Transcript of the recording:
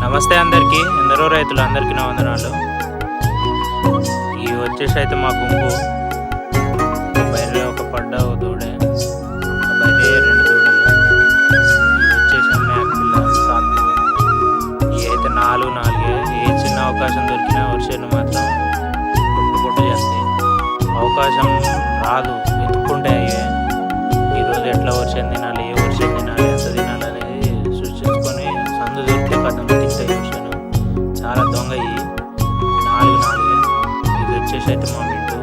నమస్తే అందరికీ, ఎందరో రైతులు అందరికీ నా వందనాలు. ఇవి వచ్చేసి అయితే మా గుంపు ఒక బర్రె, ఒక పడ్డ, ఒక దూడే, ఒక బర్రె, రెండు దూడలు. ఇవి వచ్చేసి మేకపిల్ల సాత్తు. ఇవి అయితే నాలుగే. ఏ చిన్న అవకాశం దొరికినా వర్షాలు మాత్రం పొట్టు చేస్తాయి. అవకాశం రాదు, వెతుక్కుంటే అయ్యే. ఈరోజు ఎట్లా వర్షం తినాలి, ఏ వర్షం తినాలి, ఎంత తినాలి అనేది సృష్టించుకొని సందు దొరికితే కథం తింటాయి వర్షాలు. చాలా దొంగ ఇవి నాలుగే. ఇది వచ్చేసి అయితే మా మింటూ